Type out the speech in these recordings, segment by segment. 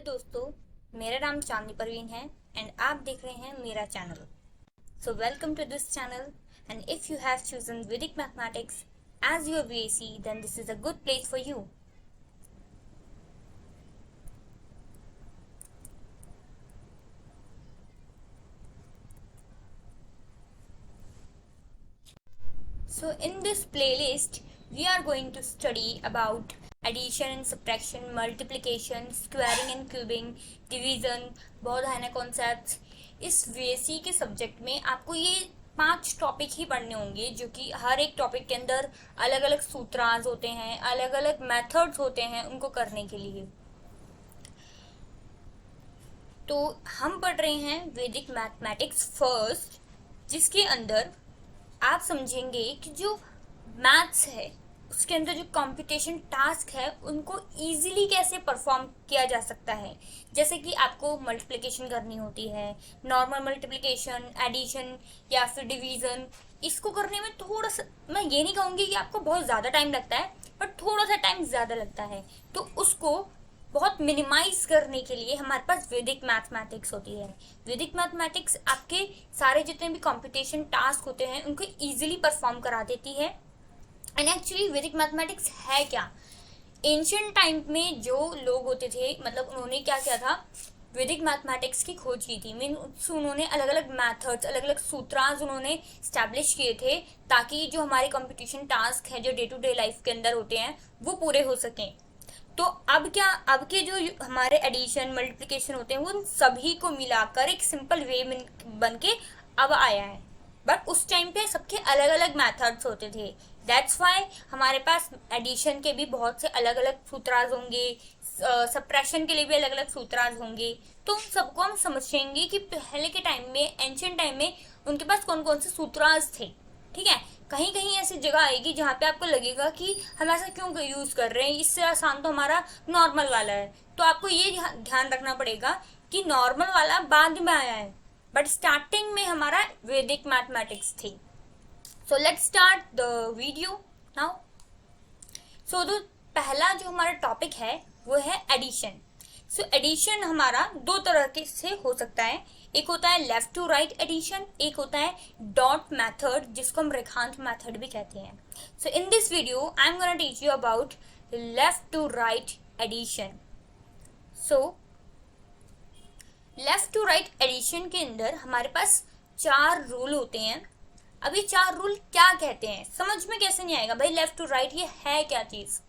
दोस्तों, मेरा नाम चांदनी परवीन है एंड आप देख रहे हैं मेरा channel. So welcome to this channel and if you have chosen Vedic mathematics as your VAC, then this is a good place for you. So in this playlist, we are going to study about addition and subtraction, multiplication, squaring and cubing, division, बहुत है ना concepts. इस VAC के subject में आपको ये 5 topic ही पढ़ने होंगे, जो कि हर एक टॉपिक के अंदर अलग अलग सूत्रांश होते हैं, अलग अलग मेथड्स होते हैं उनको करने के लिए। तो हम पढ़ रहे हैं वैदिक मैथमेटिक्स फर्स्ट, जिसके अंदर आप समझेंगे कि जो मैथ्स है उसके अंदर जो कंप्यूटेशन टास्क है उनको इजीली कैसे परफॉर्म किया जा सकता है। जैसे कि आपको मल्टीप्लिकेशन करनी होती है, नॉर्मल मल्टीप्लिकेशन, एडिशन या फिर डिवीजन। इसको करने में थोड़ा सा, मैं ये नहीं कहूँगी कि आपको बहुत ज़्यादा टाइम लगता है, बट थोड़ा सा टाइम ज़्यादा लगता है। तो उसको बहुत मिनिमाइज करने के लिए हमारे पास वैदिक मैथमेटिक्स होती है। वैदिक मैथमेटिक्स आपके सारे जितने भी कंप्यूटेशन टास्क होते हैं उनको इजीली परफॉर्म करा देती है। एंड एक्चुअली वैदिक मैथमेटिक्स है क्या? एंशिएंट टाइम में जो लोग होते थे, मतलब उन्होंने क्या किया था, वैदिक मैथमेटिक्स की खोज की थी। मीन्स उन्होंने अलग अलग मैथड्स, अलग अलग सूत्रांश उन्होंने स्टैब्लिश किए थे, ताकि जो हमारे कंप्यूटेशन टास्क हैं जो डे टू डे लाइफ के अंदर होते हैं वो पूरे हो सकें। तो अब के जो हमारे एडिशन मल्टीप्लिकेशन होते हैं उन सभी को मिलाकर एक सिंपल वे बन के अब आया है। बट उस टाइम पे सबके अलग अलग मेथड्स होते थे। दैट्स वाई हमारे पास एडिशन के भी बहुत से अलग अलग सूत्रांश होंगे, सब्ट्रैक्शन के लिए भी अलग अलग सूत्रांश होंगे। तो उन सबको हम समझेंगे कि पहले के टाइम में, एंशिएंट टाइम में उनके पास कौन कौन से सूत्रांश थे। ठीक है, कहीं कहीं ऐसी जगह आएगी जहाँ पे आपको लगेगा कि हम ऐसा क्यों यूज कर रहे हैं, इससे आसान तो हमारा नॉर्मल वाला है। तो आपको ये ध्यान रखना पड़ेगा कि नॉर्मल वाला बाद में आया है, बट स्टार्टिंग में हमारा वैदिक मैथमेटिक्स थी। So let's start the video now. So तो पहला जो हमारा टॉपिक है वो है एडिशन। सो एडिशन हमारा दो तरह के से हो सकता है। एक होता है लेफ्ट टू राइट एडिशन, एक होता है डॉट मेथड, जिसको हम रेखांश मेथड भी कहते हैं। So in this video I am gonna teach you about left to right addition. So left to right addition के अंदर हमारे पास 4 रूल होते हैं। अभी 4 रूल क्या कहते हैं समझ में कैसे नहीं आएगा भाई, लेफ्ट टू राइट ये है क्या चीज,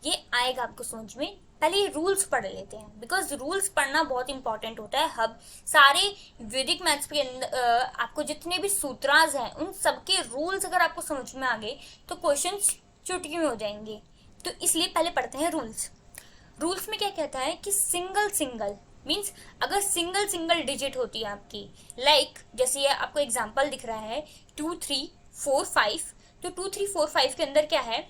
ये आएगा आपको समझ में। पहले ये रूल्स पढ़ लेते हैं, बिकॉज रूल्स पढ़ना बहुत इंपॉर्टेंट होता है। हम सारे वैदिक मैथ्स के अंदर आपको जितने भी सूत्रांश हैं उन सबके रूल्स अगर आपको समझ में आ गए तो क्वेश्चंस चुटकी में हो जाएंगे। तो इसलिए पहले पढ़ते हैं रूल्स। रूल्स में क्या कहता है कि सिंगल सिंगल मीन्स अगर सिंगल सिंगल डिजिट होती है आपकी, लाइक जैसे ये आपको एग्जांपल दिख रहा है 2 3 4 5, तो 2 3 4 5 के अंदर क्या है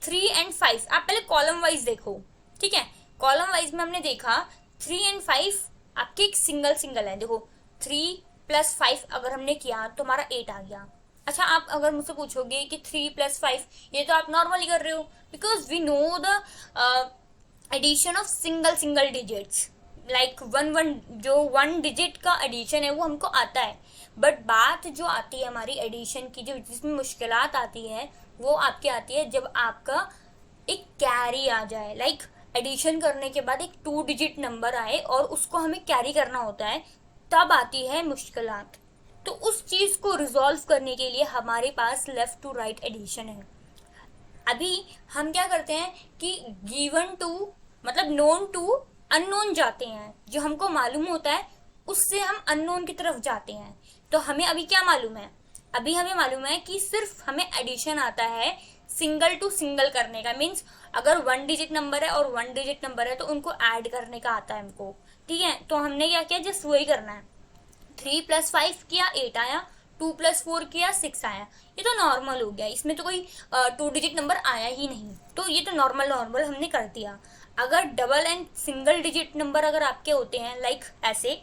3 and 5। आप पहले कॉलम वाइज देखो, ठीक है। कॉलम वाइज में हमने देखा 3 and 5 आपके एक सिंगल सिंगल है। देखो 3 + 5 अगर हमने किया तो हमारा 8 आ गया। अच्छा, आप अगर मुझसे पूछोगे कि 3 + 5, ये तो आप नॉर्मली कर रहे हो, because we know the addition of single single digits, like one जो 1 डिजिट का एडिशन है वो हमको आता है। बट बात जो आती है हमारी एडिशन की, जो जिसमें मुश्किलात आती है वो आपकी आती है जब आपका एक कैरी आ जाए। लाइक एडिशन करने के बाद एक 2 डिजिट नंबर आए और उसको हमें कैरी करना होता है, तब आती है मुश्किलात। तो उस चीज को रिजॉल्व करने के लिए हमारे पास लेफ्ट टू राइट एडिशन है। अभी हम क्या करते हैं कि गिवन टू मतलब नोन टू अननोन जाते हैं, जो हमको मालूम होता है उससे हम अननोन की तरफ जाते हैं। तो हमें अभी क्या मालूम है, अभी हमें मालूम है कि सिर्फ हमें एडिशन आता है सिंगल टू सिंगल करने का। मीन्स अगर 1 डिजिट नंबर है और 1 डिजिट नंबर है तो उनको ऐड करने का आता है हमको, ठीक है। तो हमने क्या किया, जस्ट वही करना है। 3 + 5 किया 8 आया, 2 + 4 किया 6 आया। ये तो नॉर्मल हो गया, इसमें तो कोई 2 डिजिट नंबर आया ही नहीं, तो ये तो नॉर्मल हमने कर दिया। अगर double and single digit number अगर आपके होते हैं, लाइक ऐसे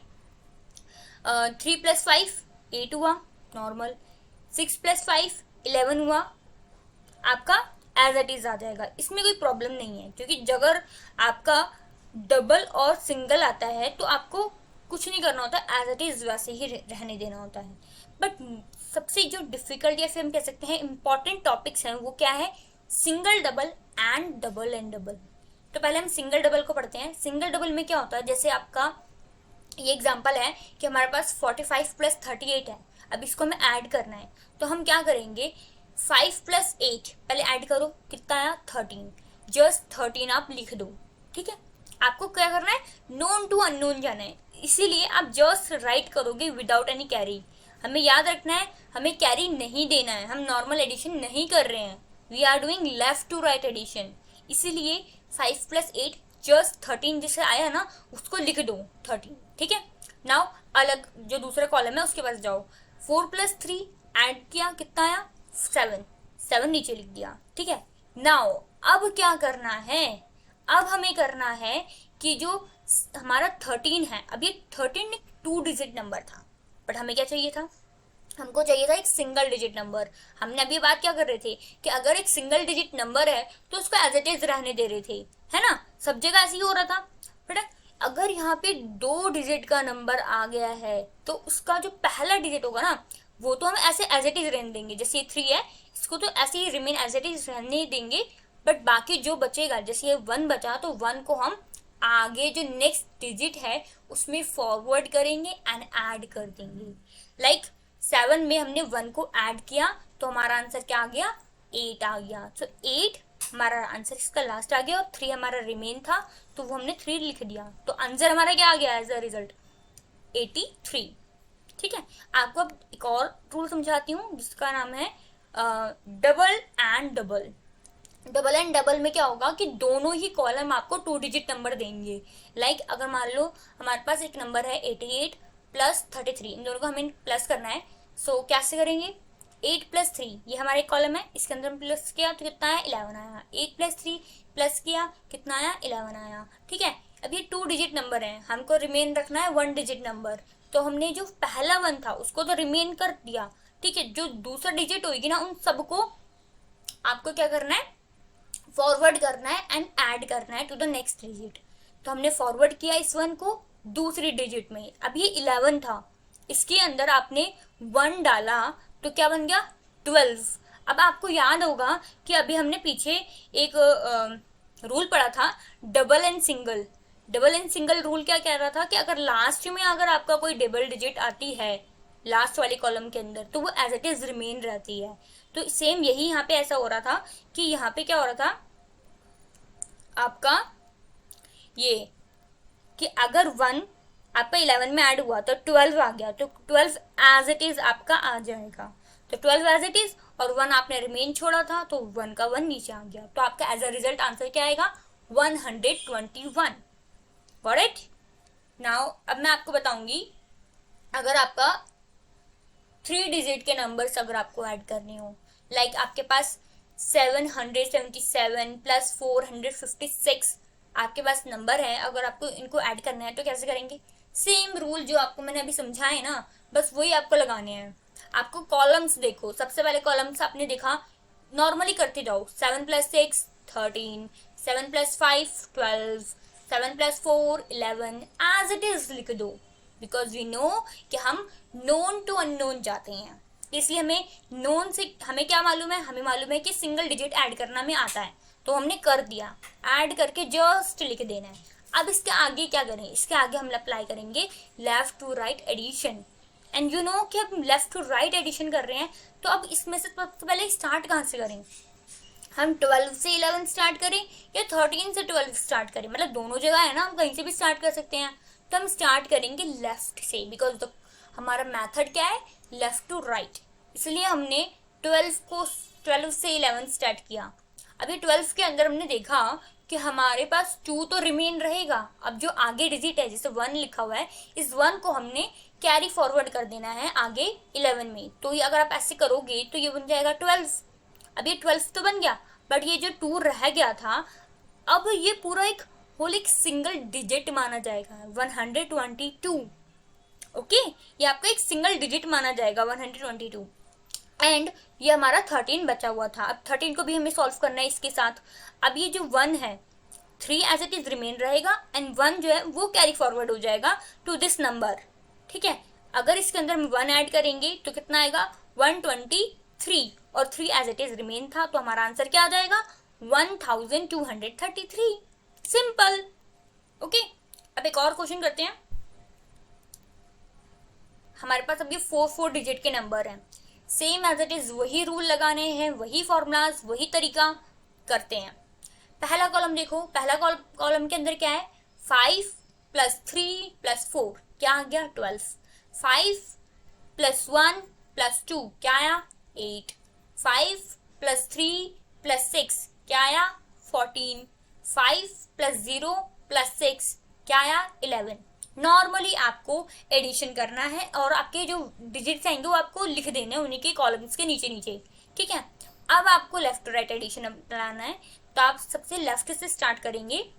3 + 5 8 हुआ नॉर्मल, 6 + 5 11 हुआ, आपका एज इट इज आ जाएगा। इसमें कोई प्रॉब्लम नहीं है, क्योंकि अगर आपका डबल और सिंगल आता है तो आपको कुछ नहीं करना होता, एज इट इज वैसे ही रहने देना होता है। बट सबसे जो डिफिकल्ट या फिर हम कह सकते हैं इंपॉर्टेंट टॉपिक्स हैं वो क्या है, single double and double and double. तो पहले हम सिंगल डबल को पढ़ते हैं। सिंगल डबल में क्या होता है, जैसे आपका ये एग्जांपल है कि हमारे पास 45 प्लस 38 है, अब इसको हमें ऐड करना है। तो हम क्या करेंगे, 5 प्लस 8 पहले ऐड करो, कितना आया 13, जस्ट 13 आप लिख दो। ठीक है, आपको क्या करना है, नोन टू अननोन जाना है, इसीलिए आप जस्ट राइट करोगे विदाउट एनी कैरी। हमें याद रखना है हमें कैरी नहीं देना है, हम नॉर्मल एडिशन नहीं कर रहे हैं, we are doing left to right addition. इसीलिए 5 प्लस 8 जस्ट 13 जिसे आया ना उसको लिख दो 13। ठीक है, नाउ अलग जो दूसरा कॉलम है उसके पास जाओ, 4 प्लस 3 ऐड किया, कितना आया 7, 7 नीचे लिख दिया। ठीक है, नाउ अब क्या करना है, अब हमें करना है कि जो हमारा 13 है, अब ये 13 एक 2 डिजिट नंबर था, बट हमें क्या चाहिए था, हमको चाहिए था एक सिंगल डिजिट नंबर। हमने अभी बात क्या कर रहे थे कि अगर एक सिंगल डिजिट नंबर है तो उसको एज इट इज रहने दे रहे थे, है ना, सब जगह ऐसे ही हो रहा था। बट अगर यहाँ पे 2 डिजिट का नंबर आ गया है तो उसका जो पहला डिजिट होगा ना वो तो हम ऐसे एज इट इज रहने देंगे, जैसे ये 3 है इसको तो ऐसे ही रिमेन एज इट इज रहने देंगे। बट बाकी जो बचेगा, जैसे ये 1 बचा तो 1 को हम आगे जो नेक्स्ट डिजिट है उसमें फॉरवर्ड करेंगे एंड ऐड कर देंगे। लाइक 7 में हमने 1 को ऐड किया तो हमारा आंसर क्या आ गया, 8 आ गया। तो 8 हमारा आंसर इसका लास्ट आ गया और 3 हमारा रिमेन था तो वो हमने 3 लिख दिया, तो आंसर हमारा क्या आ गया एज अ रिजल्ट 83। ठीक है, आपको अब एक और रूल समझाती हूँ जिसका नाम है double and double. Double and double में क्या होगा कि दोनों ही कॉलम आपको 2 डिजिट नंबर देंगे। लाइक अगर मान लो हमारे पास एक नंबर है 88 प्लस 33, इन दोनों को हमें प्लस करना है। सो कैसे करेंगे, 8 प्लस 3 ये हमारा एक कॉलम है, इसके अंदर प्लस किया तो कितना आया 11 आया, 8 प्लस 3 प्लस किया कितना आया 11 आया। ठीक है, अब ये 2 डिजिट नंबर है, हमको रिमेन रखना है 1 डिजिट नंबर, तो हमने जो पहला 1 था उसको तो रिमेन कर दिया। ठीक है, जो दूसरा डिजिट होगी ना उन सबको आपको क्या करना है, फॉरवर्ड करना है एंड ऐड करना है टू द नेक्स्ट डिजिट। तो हमने फॉरवर्ड किया इस 1 को दूसरी डिजिट में, अब ये 11 था, इसके अंदर आपने 1 डाला तो क्या बन गया 12। अब आपको याद होगा कि अभी हमने पीछे एक रूल पढ़ा था double and single. Double and single rule क्या कह रहा था कि अगर लास्ट में अगर आपका कोई डबल डिजिट आती है लास्ट वाले कॉलम के अंदर तो वो एज इट इज रिमेन रहती है। तो सेम यही यहाँ पे ऐसा हो रहा था कि यहाँ पे क्या हो रहा था आपका ये कि अगर 1 आपका 11 में ऐड हुआ तो 12 आ गया, तो 12 एज इट इज आपका आ जाएगा। तो 12 एज इट इज और 1 आपने रिमेन छोड़ा था तो 1 का 1 नीचे आ गया, तो आपका एज अ रिजल्ट आंसर क्या आएगा 121। Got it. नाउ अब मैं आपको बताऊंगी अगर आपका 3 डिजिट के नंबर्स अगर आपको ऐड करने हो, लाइक आपके पास 777 प्लस 456 आपके पास नंबर है, अगर आपको इनको ऐड करना है तो कैसे करेंगे, सेम रूल जो आपको मैंने अभी समझाए ना बस वही आपको लगाने हैं। आपको कॉलम्स देखो, सबसे पहले कॉलम्स आपने देखा नॉर्मली करते जाओ, 7 plus 6 13, 7 plus 5 12, 7 plus 4 11 as it is लिख दो, बिकॉज वी नो कि हम नोन टू अननोन जाते हैं, इसलिए हमें नोन से हमें क्या मालूम है, हमें मालूम है कि सिंगल डिजिट ऐड करना हमें आता है तो हमने कर दिया, ऐड करके जस्ट लिख देना है। अब इसके आगे क्या करें, इसके आगे हम अप्लाई करेंगे left to right addition. And you know कि हम लेफ्ट टू राइट एडिशन कर रहे हैं तो अब इसमें से सबसे पहले स्टार्ट कहाँ से करें, हम 12 से 11 स्टार्ट करें या 13 से 12 स्टार्ट करें, मतलब दोनों जगह है ना, हम कहीं से भी स्टार्ट कर सकते हैं। तो हम स्टार्ट करेंगे लेफ्ट से, बिकॉज हमारा मेथड क्या है लेफ्ट टू राइट, इसलिए हमने 12 से 11 स्टार्ट किया। अभी 12 के अंदर हमने देखा कि हमारे पास 2 तो रिमेन रहेगा, अब जो आगे डिजिट है जैसे 1 लिखा हुआ है इस 1 को हमने कैरी फॉरवर्ड कर देना है आगे 11 में, तो ये अगर आप ऐसे करोगे तो ये बन जाएगा 12। अब ये 12 तो बन गया बट ये जो 2 रह गया था अब ये पूरा एक होल एक सिंगल डिजिट माना जाएगा 122। ओके, ये आपका एक सिंगल डिजिट माना जाएगा 122 एंड ये हमारा 13 बचा हुआ था। अब 13 को भी हमें सॉल्व करना है इसके साथ। अब ये जो 1 है 3 एज इट इज रिमेन रहेगा एंड 1 जो है वो कैरी फॉरवर्ड हो जाएगा टू दिस नंबर। ठीक है, अगर इसके अंदर हम 1 ऐड करेंगे तो कितना आएगा 123 और 3 एज इट इज रिमेन था, तो हमारा आंसर क्या आ जाएगा 1233। सिंपल। ओके, अब एक और क्वेश्चन करते हैं। हमारे पास अभी 4 डिजिट के नंबर हैं, सेम एज इट इज वही रूल लगाने हैं, वही फॉर्मूलाज, वही तरीका करते हैं। पहला कॉलम देखो, पहला कॉलम के अंदर क्या है 5 + 3 + 4 क्या आ गया 12। 5 + 1 + 2 क्या आया 8। 5 + 3 + 6 क्या आया 14। 5 + 0 + 6 क्या आया 11। नॉर्मली आपको एडिशन करना है और आपके जो डिजिट्स आएंगे वो आपको लिख देने हैं उन्हीं के कॉलम्स के नीचे नीचे। ठीक है, अब आपको लेफ्ट टू राइट एडिशन बनाना है, तो आप सबसे लेफ्ट से स्टार्ट करेंगे।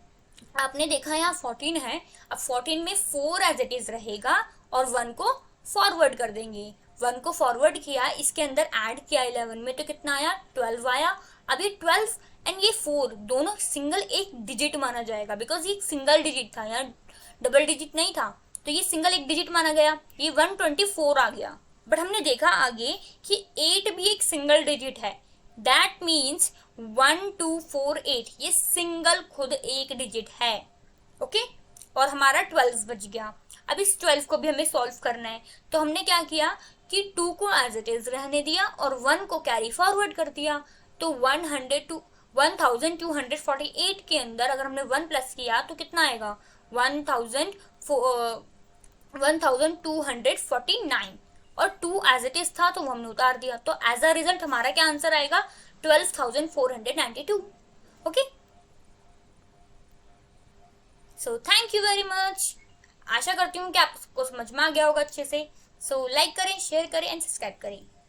आपने देखा यहाँ 14 है, अब 14 में 4 एज इट इज रहेगा और 1 को फॉरवर्ड कर देंगे। 1 को फॉरवर्ड किया, इसके अंदर ऐड किया 11 में, तो कितना आया 12 आया। अब ये 12 एंड ये 4 दोनों सिंगल एक डिजिट माना जाएगा, बिकॉज ये सिंगल डिजिट था, यहाँ डबल डिजिट नहीं था, तो ये सिंगल एक डिजिट माना गया, ये 124 आ गया। बट हमने देखा आगे कि 8 भी एक सिंगल डिजिट है, दैट मीन्स 1248 ये सिंगल खुद एक डिजिट है। ओके, और हमारा 12 बच गया। अब इस 12 को भी हमें सॉल्व करना है, तो हमने क्या किया कि 2 को एज इट इज रहने दिया और 1 को कैरी फॉरवर्ड कर दिया। तो 1248 के अंदर अगर हमने 1 प्लस किया तो कितना आएगा 1249 और 2 एज इट इज था तो वो हमने उतार दिया, तो एज अ रिजल्ट हमारा क्या आंसर आएगा 12,492। Okay, so thank you very much. आशा करती हूँ कि आपको समझ में आ गया होगा अच्छे से। सो लाइक करें, शेयर करें एंड सब्सक्राइब करें।